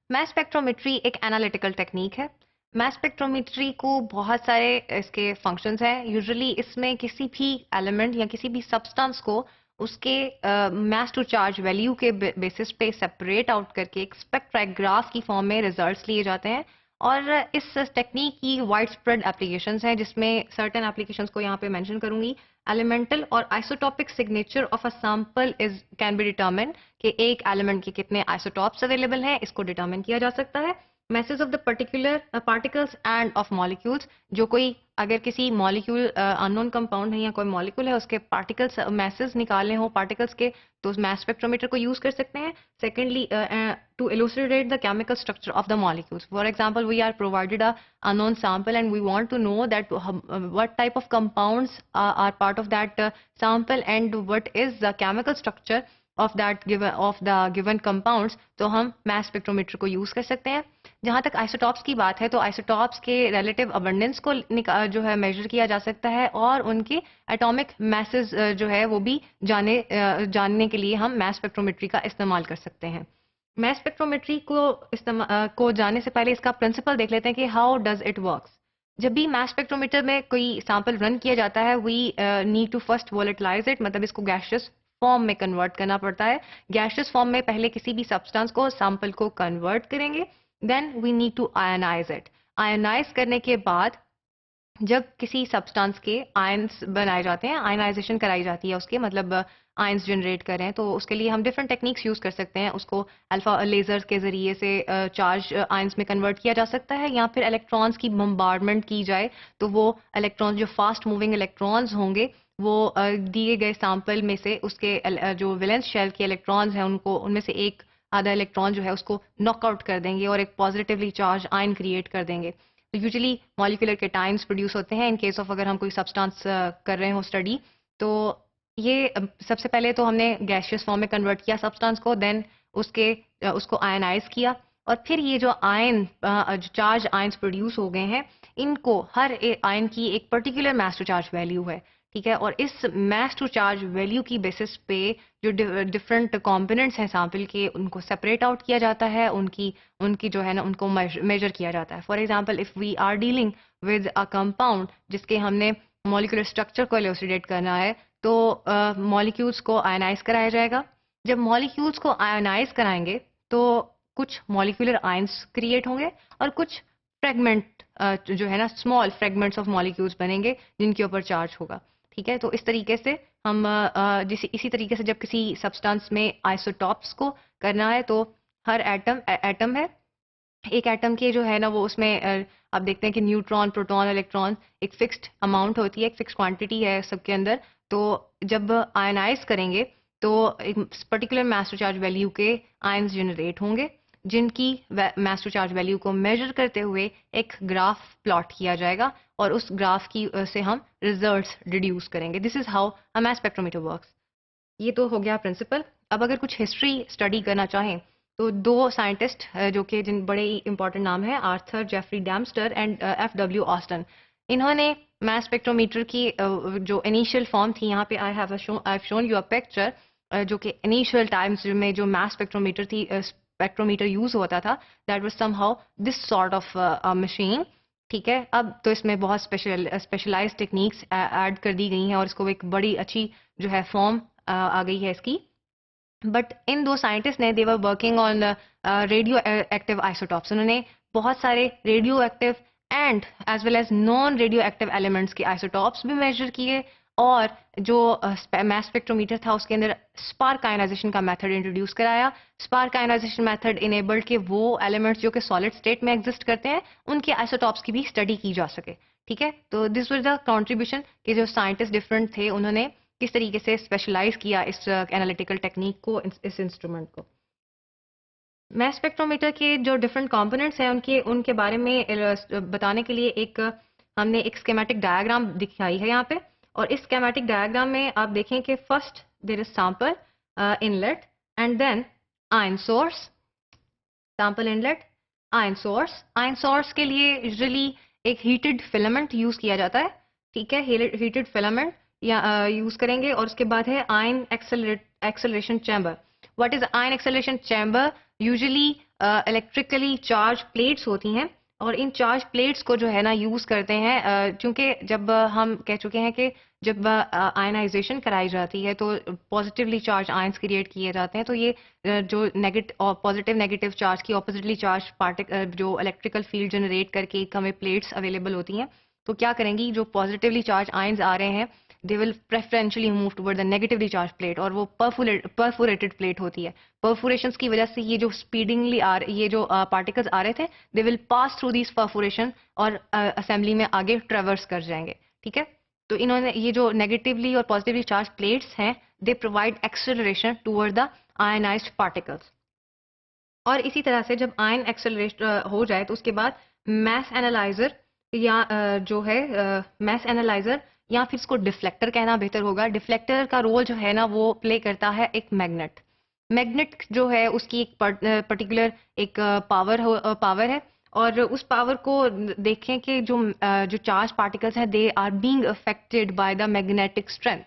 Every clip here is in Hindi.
मैस स्पेक्ट्रोमेट्री एक एनालिटिकल टेक्निक है। मैस स्पेक्ट्रोमेट्री को बहुत सारे इसके फंक्शंस हैं। यूजुअली इसमें किसी भी एलिमेंट या किसी भी सब्सटेंस को उसके मास टू चार्ज वैल्यू के बेसिस पे सेपरेट आउट करके एक स्पेक्ट्रोग्राफ की फॉर्म में रिजल्ट्स लिए जाते हैं। और इस टेक्निक की वाइड स्प्रेड एप्लीकेशंस हैं, जिसमें सर्टेन एप्लीकेशंस को यहाँ पे मेंशन करूंगी। एलिमेंटल और isotopic signature of a sample is can be determine कि एक एलिमेंट के कितने आइसोटॉप्स अवेलेबल हैं, इसको डिटरमिन किया जा सकता है। Message of the particular particles end of molecules, जो कोई अगर किसी मॉलिक्यूल अननोन कंपाउंड है या कोई मॉलिक्यूल है उसके पार्टिकल्स मैसेज निकालने हो पार्टिकल्स के, तो उस मैस स्पेक्ट्रोमीटर को यूज कर सकते हैं। Secondly, to elucidate the chemical structure of the molecules. For example, we are provided a unknown sample and we want to know that what type of compounds are part of that sample and what is the chemical structure of the given compounds. तो हम mass spectrometer को यूज कर सकते हैं। जहाँ तक आइसोटॉप्स की बात है, तो आइसोटॉप्स के रिलेटिव अबंडेंस को जो है मेजर किया जा सकता है और उनके एटॉमिक मैसेज जो है वो भी जानने के लिए हम मैस स्पेक्ट्रोमेट्री का इस्तेमाल कर सकते हैं। मैस स्पेक्ट्रोमेट्री को जानने से पहले इसका प्रिंसिपल देख लेते हैं कि हाउ डज इट वर्क्स। जब भी मैस स्पेक्ट्रोमीटर में कोई सैंपल रन किया जाता है, we need to first volatilise it, मतलब इसको गैसियस फॉर्म में कन्वर्ट करना पड़ता है। गैसियस फॉर्म में पहले किसी भी सब्सटेंस को सैंपल को कन्वर्ट करेंगे, then we need to ionise it. Ionise करने के बाद जब किसी सब्सटेंस के आयंस बनाए जाते हैं, आयनाइजेशन कराई जाती है उसके, मतलब आयंस जनरेट करें, तो उसके लिए हम डिफरेंट टेक्निक्स यूज कर सकते हैं। उसको अल्फा लेजर्स के जरिए से चार्ज आयंस में कन्वर्ट किया जा सकता है, या फिर इलेक्ट्रॉन्स की बम्बार्डमेंट की जाए तो वो इलेक्ट्रॉन्स जो फास्ट मूविंग इलेक्ट्रॉन्स होंगे वो दिए गए सैंपल में से उसके जो वैलेंस शेल के इलेक्ट्रॉन्स हैं उनको उनमें से एक आधा इलेक्ट्रॉन जो है उसको नॉकआउट कर देंगे और एक पॉजिटिवली चार्ज आयन क्रिएट कर देंगे। तो यूजुअली मॉलिक्यूलर केटाइंस प्रोड्यूस होते हैं इन केस ऑफ अगर हम कोई सब्सटेंस कर रहे हो स्टडी। तो ये सबसे पहले तो हमने गैसियस फॉर्म में कन्वर्ट किया सब्सटेंस को, देन उसको आयनाइज किया, और फिर ये जो आयन जो चार्ज आयंस प्रोड्यूस हो गए हैं, इनको हर आयन की एक particular mass to charge value है, ठीक है। और इस मास टू चार्ज वैल्यू की बेसिस पे जो डिफरेंट कंपोनेंट्स हैं सैंपल के, उनको सेपरेट आउट किया जाता है, उनकी जो है ना उनको मेजर किया जाता है। For example, if we are dealing with a compound जिसके हमने मॉलिक्यूलर स्ट्रक्चर को इलुसिडेट करना है, तो मॉलिक्यूल्स को आयनाइज कराया जाएगा। जब मॉलिक्यूल्स को आयनाइज कराएंगे तो कुछ मॉलिक्यूलर आयंस क्रिएट होंगे और कुछ फ्रेगमेंट जो है ना स्मॉल फ्रेगमेंट्स ऑफ मॉलिक्यूल्स बनेंगे जिनके ऊपर चार्ज होगा, ठीक है। तो इस तरीके से हम इसी तरीके से जब किसी सब्सटेंस में आइसोटॉप्स को करना है, तो हर एटम है, एक एटम के जो है ना वो उसमें आप देखते हैं कि न्यूट्रॉन प्रोटॉन इलेक्ट्रॉन एक फिक्स्ड अमाउंट होती है, एक फिक्स्ड क्वांटिटी है सबके अंदर। तो जब आयनाइज करेंगे तो एक particular mass to charge value के आयंस जनरेट होंगे, जिनकी मास टू चार्ज वैल्यू को मेजर करते हुए एक ग्राफ प्लॉट किया जाएगा और उस ग्राफ की से हम रिजल्ट्स डिड्यूस करेंगे। This is how a mass spectrometer works. ये तो हो गया प्रिंसिपल। अब अगर कुछ हिस्ट्री स्टडी करना चाहें तो दो साइंटिस्ट जो कि जिन बड़े ही इंपॉर्टेंट नाम है, Arthur Jeffrey Dempster and F.W. Aston, इन्होंने मास स्पेक्ट्रोमीटर की जो इनिशियल फॉर्म थी, यहाँ पे I have shown you a picture, जो कि इनिशियल टाइम्स में जो मास स्पेक्ट्रोमीटर थी स्पेक्ट्रोमीटर यूज होता था, that was somehow this sort of machine, ठीक है। अब तो इसमें बहुत स्पेशलाइज्ड टेक्निक्स ऐड कर दी गई हैं और इसको एक बड़ी अच्छी जो है फॉर्म आ गई है इसकी। बट इन दो साइंटिस्ट ने they were working on radioactive isotopes. उन्होंने बहुत सारे radioactive and as well as non radioactive elements के आइसोटॉप्स भी मेजर किए, और जो मास स्पेक्ट्रोमीटर था उसके अंदर स्पार्क आयनाइजेशन का मेथड इंट्रोड्यूस कराया। स्पार्क आयनाइजेशन मेथड इनेबल्ड कि वो एलिमेंट्स जो कि सॉलिड स्टेट में एग्जिस्ट करते हैं उनके आइसोटॉप्स की भी स्टडी की जा सके, ठीक है। तो दिस वाज द कंट्रीब्यूशन कि जो साइंटिस्ट डिफरेंट थे उन्होंने किस तरीके से स्पेशलाइज किया इस एनालिटिकल टेक्निक को, इस इंस्ट्रूमेंट को। मैस स्पेक्ट्रोमीटर के जो डिफरेंट कंपोनेंट्स हैं उनके बारे में बताने के लिए हमने एक स्कीमेटिक डायग्राम दिखाई है यहाँ पे। और इस स्कीमेटिक डायग्राम में आप देखें कि first there is sample inlet and then ion source, sample inlet ion source. Ion source के लिए यूजुअली एक हीटेड फिलामेंट यूज किया जाता है, ठीक है। हीटेड फिलामेंट या यूज करेंगे, और उसके बाद है ion acceleration chamber. What is ion acceleration chamber? Usually electrically charge plates होती हैं और इन चार्ज प्लेट्स को जो है ना यूज करते हैं, क्योंकि जब हम कह चुके हैं कि जब आयनाइजेशन कराई जाती है तो पॉजिटिवली चार्ज आयंस क्रिएट किए जाते हैं, तो ये जो पॉजिटिव नेगेटिव चार्ज की ऑपोजिटली चार्ज पार्टिकल जो इलेक्ट्रिकल फील्ड जनरेट करके एक हमें प्लेट्स अवेलेबल होती हैं, तो क्या करेंगी, जो पॉजिटिवली चार्ज आयंस आ रहे हैं they will preferentially move toward the negatively charge plate, और वो परफोरेटेड प्लेट होती है। परफोरेशंस की वजह से ये जो स्पीडिंगली ये जो पार्टिकल्स आ रहे थे they will pass through this perforation और असेंबली में आगे ट्रेवर्स कर जाएंगे। ठीक है, तो इन्होंने ये जो नेगेटिवली और पॉजिटिवली चार्ज प्लेट्स हैं they provide acceleration toward the ionised particles. और इसी तरह से जब आयन एक्सेलरेट हो जाए तो उसके बाद मैस एनालाइजर या जो है मैस एनालाइजर या फिर इसको डिफ्लेक्टर कहना बेहतर होगा। डिफ्लेक्टर का रोल जो है ना वो प्ले करता है एक मैग्नेट। मैग्नेट जो है उसकी एक पर्टिकुलर एक पावर है, और उस पावर को देखें कि जो चार्ज पार्टिकल्स हैं they are being affected by the magnetic strength,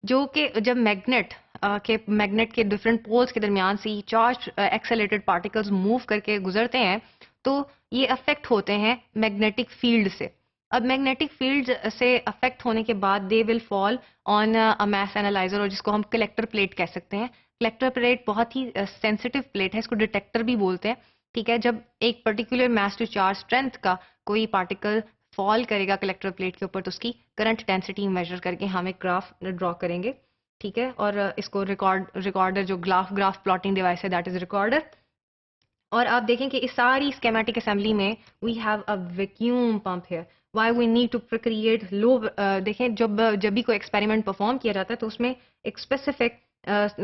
जो कि जब मैग्नेट के डिफरेंट पोल्स के दरमियान से चार्ज एक्सेलरेटेड पार्टिकल्स मूव करके गुजरते हैं तो ये अफेक्ट होते हैं मैग्नेटिक फील्ड से। अब मैग्नेटिक फील्ड से अफेक्ट होने के बाद they will fall on a mass analyser, और जिसको हम कलेक्टर प्लेट कह सकते हैं। कलेक्टर प्लेट बहुत ही सेंसिटिव प्लेट है, इसको डिटेक्टर भी बोलते हैं। ठीक है, जब एक particular mass to charge strength का कोई पार्टिकल फॉल करेगा कलेक्टर प्लेट के ऊपर तो उसकी करंट डेंसिटी मेजर करके हम एक ग्राफ ड्रॉ करेंगे। ठीक है, और इसको रिकॉर्डर जो ग्राफ प्लॉटिंग डिवाइस है दैट इज रिकॉर्डर। और आप देखें कि इस सारी स्केमेटिक असेंबली में we have a vacuum pump है। Why we need to create low, देखें जब भी कोई एक्सपेरिमेंट परफॉर्म किया जाता है तो उसमें एक स्पेसिफिक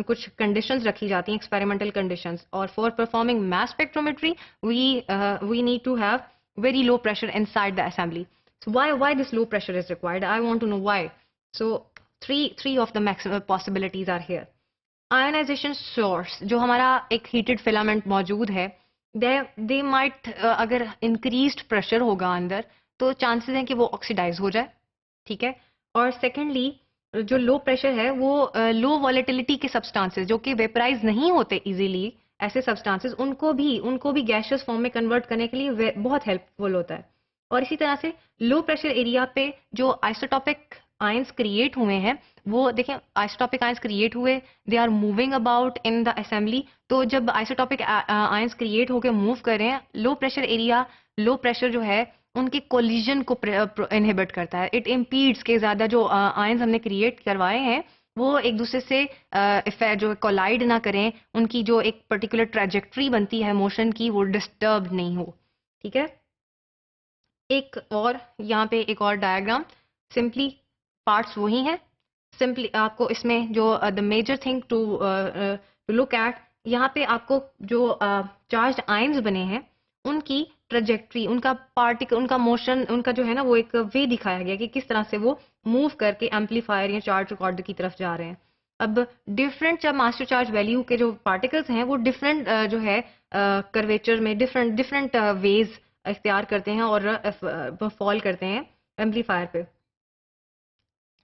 कुछ कंडीशंस रखी जाती हैं, एक्सपेरिमेंटल कंडीशंस, और for performing mass spectrometry we need to have very low pressure inside the assembly. So why this low pressure is required? I want to know why. So three of the maximum possibilities are here. Ionization source, जो हमारा एक heated filament मौजूद है, they might अगर increased pressure होगा अंदर तो chances हैं कि वो oxidize हो जाए। ठीक है, और secondly जो लो प्रेशर है वो लो वॉलेटिलिटी के सब्सटेंसेस जो कि वेपराइज नहीं होते इजीली, ऐसे सब्सटेंसेस उनको भी गैसियस फॉर्म में कन्वर्ट करने के लिए बहुत हेल्पफुल होता है। और इसी तरह से लो प्रेशर एरिया पे जो आइसोटॉपिक आयंस क्रिएट हुए हैं वो देखें, आइसोटॉपिक आयंस क्रिएट हुए, they are moving about in the assembly. तो जब आइसोटॉपिक आयंस क्रिएट होकर मूव कर रहे हैं, लो प्रेशर जो है उनके कोलिजन को इनहिबिट करता है। इट इम्पीड्स के ज्यादा जो आयंस हमने क्रिएट करवाए हैं वो एक दूसरे से जो कोलाइड ना करें, उनकी जो एक पर्टिकुलर ट्रेजेक्ट्री बनती है मोशन की वो डिस्टर्ब नहीं हो। ठीक है, एक और यहाँ पे एक और डायग्राम, सिंपली पार्ट्स वही हैं। सिंपली आपको इसमें जो the major thing to look at, यहाँ पे आपको जो चार्ज आयंस बने हैं उनकी ट्रेजेक्ट्री, उनका मोशन, उनका जो है ना वो एक वे दिखाया गया कि किस तरह से वो मूव करके एम्पलीफायर या चार्ज रिकॉर्डर की तरफ जा रहे हैं। अब डिफरेंट जब मास्टर चार्ज वैल्यू के जो पार्टिकल्स हैं वो डिफरेंट जो है कर्वेचर में डिफरेंट वेज इख्तियार करते हैं और फॉल करते हैं एम्पलीफायर पे।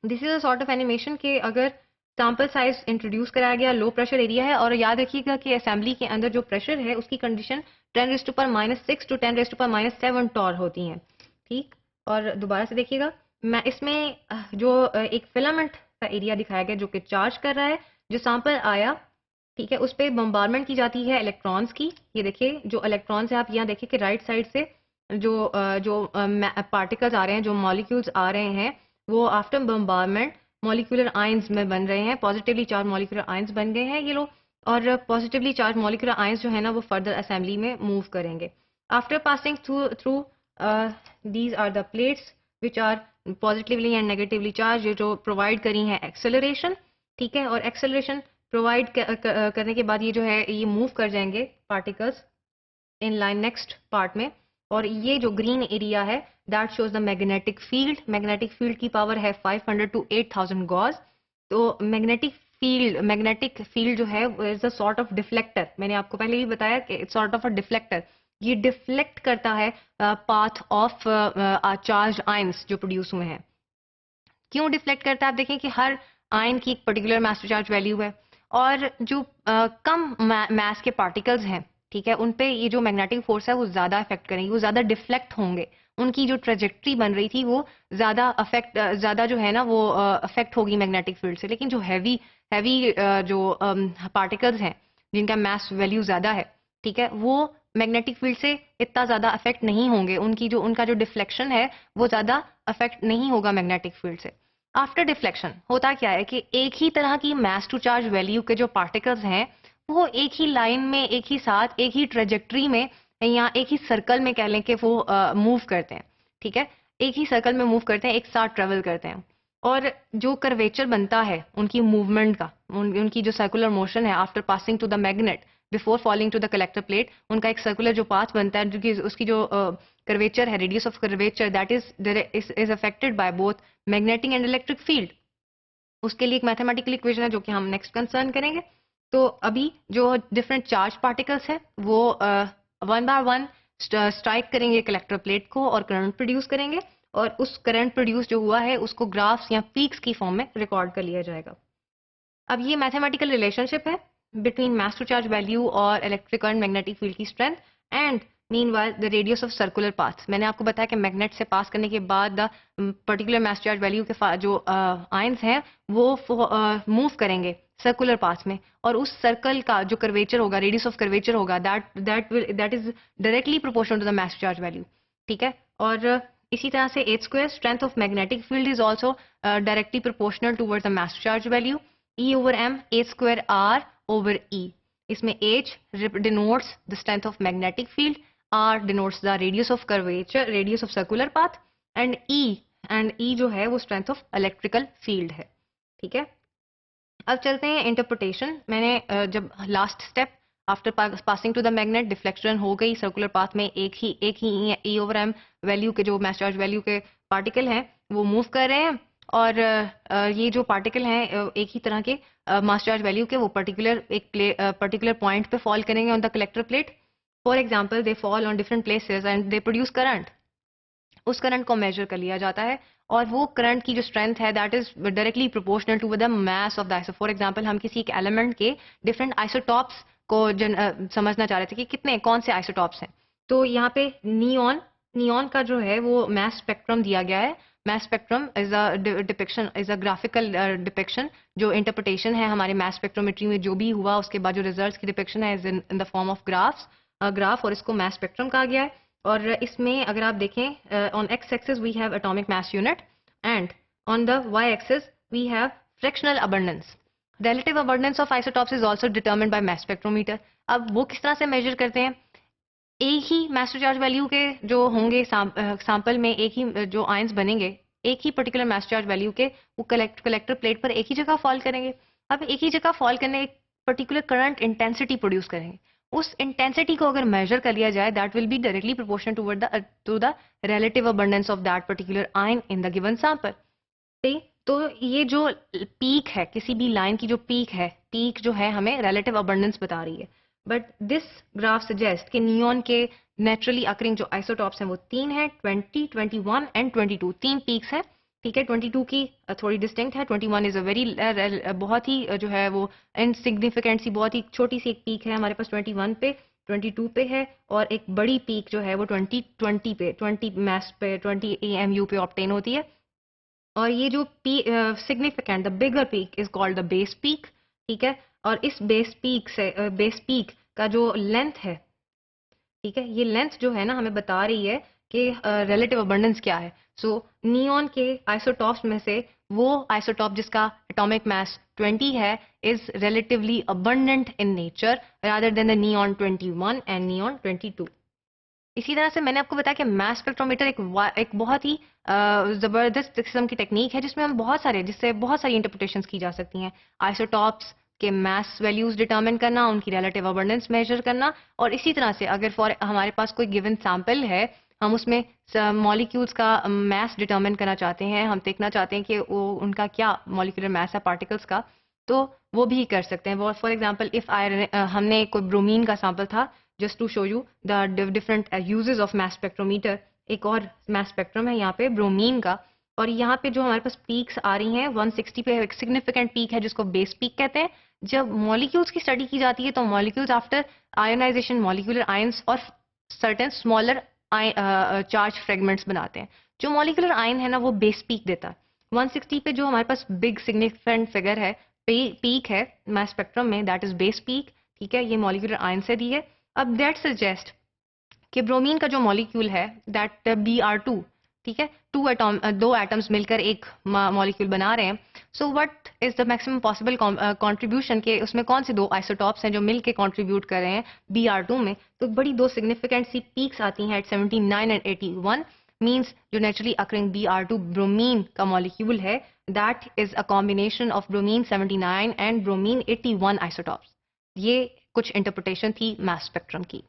This is a sort of animation कि अगर सैंपल साइज इंट्रोड्यूस कराया गया, लो प्रेशर एरिया है, और याद रखिएगा कि असेंबली के अंदर जो प्रेशर है उसकी कंडीशन 10⁻⁻6 टू 10⁻⁷ टॉर होती हैं। ठीक, और दोबारा से देखिएगा, मैं इसमें जो एक फिलामेंट का एरिया दिखाया गया जो कि चार्ज कर रहा है, जो सैंपल आया, ठीक है, उस पर बम्बारमेंट की जाती है इलेक्ट्रॉन्स की। ये देखिए जो इलेक्ट्रॉन्स है, आप यहाँ देखिए कि राइट साइड से जो पार्टिकल्स आ रहे हैं, जो मॉलिक्यूल्स आ रहे हैं, वो आफ्टर बम्बारमेंट मॉलिक्यूलर आयंस में बन रहे हैं, पॉजिटिवली चार्ज मॉलिक्यूलर आयंस बन गए हैं ये लोग, और पॉजिटिवली चार्ज मॉलिक्यूलर आयंस जो है ना वो फर्दर असेंबली में मूव करेंगे। After passing through these are the plates which are positively and negatively charge, जो प्रोवाइड करी हैं एक्सेलरेशन। ठीक है, और एक्सेलरेशन प्रोवाइड करने के बाद ये जो है ये मूव कर जाएंगे particles in line next part में। और ये जो ग्रीन एरिया है that shows the magnetic field. Magnetic field की पावर है 500 to 8000 गॉस। तो मैग्नेटिक फील्ड जो है is a sort of deflector. मैंने आपको पहले भी बताया कि it's sort of a deflector. ये डिफ्लेक्ट करता है पाथ ऑफ चार्ज आयंस जो प्रोड्यूस हुए हैं। क्यों डिफ्लेक्ट करता है? आप देखें कि हर आयन की एक particular mass to charge value है, और जो कम मास के पार्टिकल्स हैं, ठीक है, उन पे ये जो मैग्नेटिक फोर्स है वो ज्यादा इफेक्ट करेंगे, वो ज्यादा डिफ्लेक्ट होंगे, उनकी जो ट्रेजेक्ट्री बन रही थी वो ज्यादा जो है ना वो अफेक्ट होगी मैग्नेटिक फील्ड से। लेकिन जो हैवी हैवी जो पार्टिकल्स हैं जिनका मास वैल्यू ज्यादा है, ठीक है, वो मैग्नेटिक फील्ड से इतना ज्यादा अफेक्ट नहीं होंगे, उनका जो डिफ्लेक्शन है वो ज्यादा अफेक्ट नहीं होगा मैग्नेटिक फील्ड से। आफ्टर डिफ्लेक्शन होता क्या है कि एक ही तरह की मास टू चार्ज वैल्यू के जो पार्टिकल्स हैं वो एक ही लाइन में, एक ही साथ, एक ही ट्रेजेक्ट्री में या एक ही सर्कल में कह लें कि वो मूव करते हैं, ठीक है, एक ही सर्कल में मूव करते हैं, एक साथ ट्रेवल करते हैं। और जो कर्वेचर बनता है उनकी मूवमेंट का, उनकी जो सर्कुलर मोशन है after passing to the magnet before falling to the collector plate, उनका एक सर्कुलर जो पाथ बनता है, जो कि उसकी जो कर्वेचर है, radius of curvature, that is affected by both magnetic and electric field. उसके लिए एक मैथमेटिकल इक्वेशन है जो कि हम नेक्स्ट कंसर्न करेंगे। तो अभी जो डिफरेंट चार्ज पार्टिकल्स हैं वो वन बाय वन स्ट्राइक करेंगे कलेक्टर प्लेट को और करंट प्रोड्यूस करेंगे, और उस करंट प्रोड्यूस जो हुआ है उसको ग्राफ्स या पीक्स की फॉर्म में रिकॉर्ड कर लिया जाएगा। अब ये मैथमेटिकल रिलेशनशिप है between mass to charge value और इलेक्ट्रिक एंड मैग्नेटिक फील्ड की strength and meanwhile the radius of circular path. मैंने आपको बताया कि मैग्नेट से पास करने के बाद the particular mass charge value के जो आयंस हैं वो मूव करेंगे सर्कुलर पाथ में, और उस सर्कल का जो कर्वेचर होगा, रेडियस ऑफ कर्वेचर होगा, that is directly proportional to the mass charge value, ठीक है। और इसी तरह से H square strength of magnetic field is also directly proportional toward the mass charge value, E over m, H square R over E. इसमें H denotes the strength of magnetic field, R denotes the radius of curvature, radius of circular path, and E जो है वो strength of electrical field है, ठीक है। अब चलते हैं इंटरप्रिटेशन। मैंने जब last step after passing to the magnet deflection हो गई, सर्कुलर पाथ में एक ही E over m वैल्यू के जो मास चार्ज वैल्यू के पार्टिकल हैं वो मूव कर रहे हैं, और ये जो पार्टिकल हैं एक ही तरह के मास चार्ज वैल्यू के वो पर्टिकुलर पॉइंट पे फॉल करेंगे on the collector plate. For example they fall on different places and they produce current. उस करंट को मेजर कर लिया जाता है और वो करंट की जो स्ट्रेंथ है that is directly proportional to the mass of the iso. For example हम किसी एक एलिमेंट के डिफरेंट आइसोटॉप्स को समझना चाह रहे थे कि कौन से आइसोटॉप्स हैं। तो यहाँ पे नियॉन का जो है वो मास स्पेक्ट्रम दिया गया है। Mass spectrum is a graphical depiction, जो इंटरप्रिटेशन है हमारे मास स्पेक्ट्रोमेट्री में जो भी हुआ उसके बाद जो रिजल्ट्स की डिपिक्शन है is in the form of graph, और इसको मास स्पेक्ट्रम कहा गया है। और इसमें अगर आप देखें on x axis we have atomic mass unit and on the y axis we have fractional abundance. Relative abundance of isotopes is also determined by mass spectrometer. अब वो किस तरह से मेजर करते हैं? एक ही मास टू चार्ज वैल्यू के जो होंगे सैंपल में, एक ही जो आयंस बनेंगे एक ही पर्टिकुलर मास चार्ज वैल्यू के, वो कलेक्टर प्लेट पर एक ही जगह फॉल करेंगे। अब एक ही जगह फॉल करने एक पर्टिकुलर करंट इंटेंसिटी प्रोड्यूस करेंगे। उस इंटेंसिटी को अगर मेजर कर लिया जाए that will be directly proportional to the relative abundance of that particular ion in the given sample. तो ये जो पीक है, किसी भी लाइन की जो पीक है, पीक जो है हमें रिलेटिव अबंडेंस बता रही है। बट दिस ग्राफ सजेस्ट कि नियॉन के नेचुरली अकरिंग जो आइसोटॉप्स हैं वो 3 हैं, 20, 21 एंड 22। 3 पीक्स हैं, ठीक है। 22 की थोड़ी डिस्टिंक्ट है, 21 इज अ वेरी बहुत ही जो है वो इनसिग्निफिकेंट सी, बहुत ही छोटी सी एक पीक है हमारे पास 21 पे, 22 पे है, और एक बड़ी पीक जो है वो 20 पे, 20 मास पे, 20 AMU पे ऑब्टेन होती है। और ये जो significant the bigger peak is called the base peak, ठीक है। और इस बेस पीक का जो लेंथ है, ठीक है, ये लेंथ जो है ना हमें बता रही है कि रिलेटिव अबंडेंस क्या है। सो नियॉन के आइसोटॉप्स में से वो आइसोटॉप जिसका एटॉमिक मास 20 है is relatively abundant in nature rather than the neon 21 and neon 22। इसी तरह से मैंने आपको बताया कि मास स्पेक्ट्रोमीटर एक बहुत ही जबरदस्त किस्म की टेक्निक है जिससे बहुत सारी इंटरप्रिटेशंस की जा सकती हैं। आइसोटॉप्स के मास वैल्यूज डिटरमिन करना, उनकी रिलेटिव अबंडेंस मेजर करना, और इसी तरह से अगर हमारे पास कोई गिवन सैंपल है, हम उसमें मॉलिक्यूल्स का मास डिटरमिन करना चाहते हैं, हम देखना चाहते हैं कि वो उनका क्या मॉलिक्यूलर मास है पार्टिकल्स का, तो वो भी कर सकते हैं। फॉर एग्जांपल इफ हमने कोई ब्रोमीन का सैंपल था, just to show you the different uses of mass spectrometer, एक और मास स्पेक्ट्रम है यहाँ पे ब्रोमीन का, और यहाँ पे जो हमारे पास पीक्स आ रही हैं 160 पे एक सिग्निफिकेंट पीक है जिसको बेस पीक कहते हैं, जब मॉलिक्यूल्स की स्टडी की जाती है तो molecules after ionisation molecular ions और सर्टेन स्मॉलर चार्ज फ्रेगमेंट्स बनाते हैं। जो मॉलिक्यूलर आयन है ना वो बेस पीक देता है। 160 पे जो हमारे पास बिग सिग्निफिकेंट फिगर है, पीक है मास स्पेक्ट्रम में, दैट इज बेस पीक। ठीक है, ये मॉलिक्यूलर आयन से दी है। अब दैट सजेस्ट कि ब्रोमीन का जो मॉलिक्यूल है दैट Br2, ठीक है, दो एटम्स मिलकर एक मॉलिक्यूल बना रहे हैं। So what is the maximum possible contribution के उसमें कौन से दो आइसोटॉप्स हैं जो मिलके कंट्रीब्यूट कर रहे हैं Br2 में। तो बड़ी दो सिग्निफिकेंट सी पीक्स आती हैं एट 79 एंड 81। मीन्स जो नेचुरली अकरिंग Br2 ब्रोमीन का मॉलिक्यूल है that is a combination of bromine 79 and bromine 81 isotopes. ये कुछ इंटरप्रिटेशन थी मास स्पेक्ट्रम की।